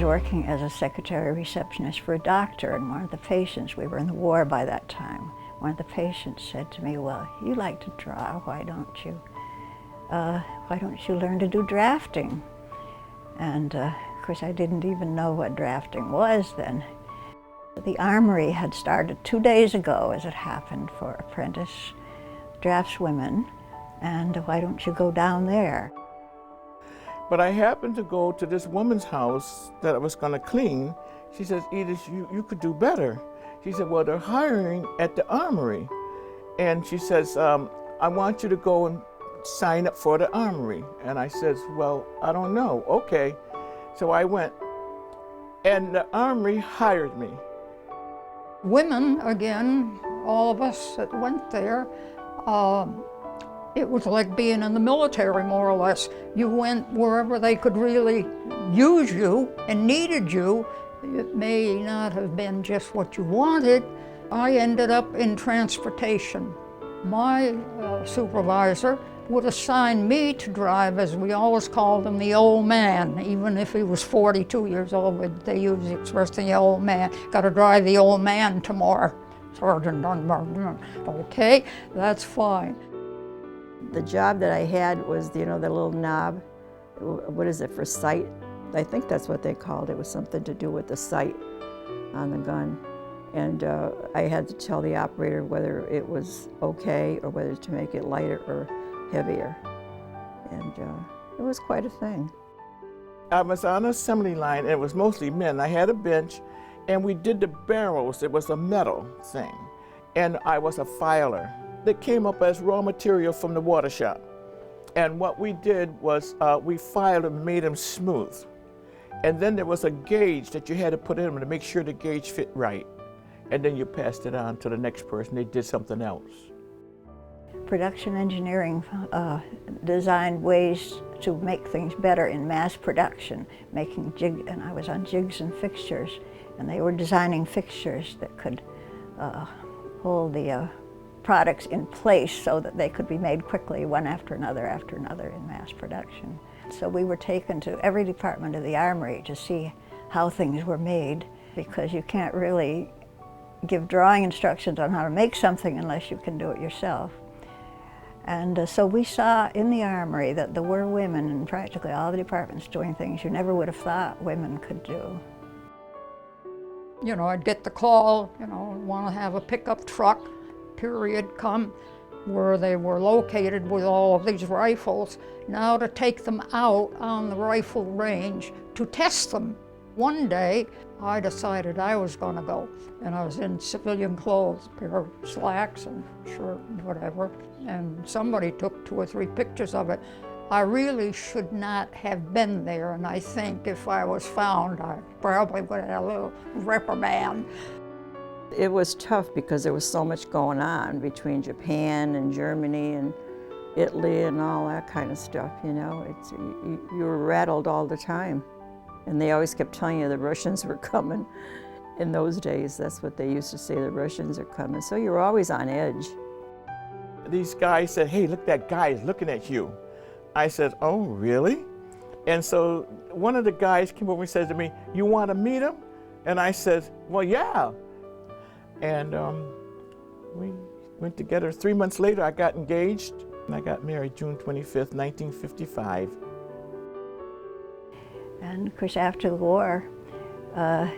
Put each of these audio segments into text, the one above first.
was working as a secretary receptionist for a doctor, and one of the patients, we were in the war by that time, one of the patients said to me, well, you like to draw, why don't you learn to do drafting? And of course I didn't even know what drafting was then. The Armory had started 2 days ago, as it happened, for apprentice draftswomen, and why don't you go down there? But I happened to go to this woman's house that I was going to clean. She says, Edith, you could do better. She said, well, they're hiring at the Armory. And she says, I want you to go and sign up for the Armory. And I says, well, I don't know. Okay. So I went, and the Armory hired me. Women, again, all of us that went there, it was like being in the military, more or less. You went wherever they could really use you and needed you. It may not have been just what you wanted. I ended up in transportation. My supervisor would assign me to drive, as we always called him, the old man. Even if he was 42 years old, they used the expression, the old man. Got to drive the old man tomorrow. Sergeant Dunbar. Okay, that's fine. The job that I had was, the little knob. What is it, for sight? I think that's what they called it. It was something to do with the sight on the gun. And I had to tell the operator whether it was okay or whether to make it lighter or heavier. And it was quite a thing. I was on an assembly line, and it was mostly men. I had a bench, and we did the barrels. It was a metal thing. And I was a filer. That came up as raw material from the water shop. And what we did was we filed and made them smooth. And then there was a gauge that you had to put in them to make sure the gauge fit right. And then you passed it on to the next person. They did something else. Production engineering designed ways to make things better in mass production, making and I was on jigs and fixtures, and they were designing fixtures that could hold the products in place so that they could be made quickly, one after another in mass production. So we were taken to every department of the Armory to see how things were made, because you can't really give drawing instructions on how to make something unless you can do it yourself. And so we saw in the Armory that there were women in practically all the departments doing things you never would have thought women could do. I'd get the call, want to have a pickup truck, period, come where they were located with all of these rifles, now to take them out on the rifle range to test them. One day, I decided I was going to go, and I was in civilian clothes, a pair of slacks and shirt and whatever, and somebody took 2 or 3 pictures of it. I really should not have been there, and I think if I was found, I probably would have had a little reprimand. It was tough because there was so much going on between Japan and Germany and Italy and all that kind of stuff, you were rattled all the time. And they always kept telling you the Russians were coming. In those days, that's what they used to say, the Russians are coming. So you were always on edge. These guys said, hey, look, that guy is looking at you. I said, oh, really? And so one of the guys came over and said to me, you want to meet him? And I said, well, yeah. And we went together. 3 months later, I got engaged, and I got married June 25th, 1955. And of course, after the war, the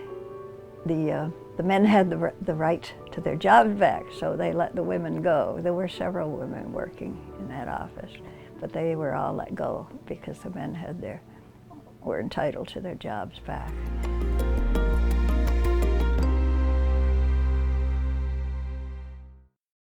men had the right to their jobs back, so they let the women go. There were several women working in that office, but they were all let go because the men were entitled to their jobs back.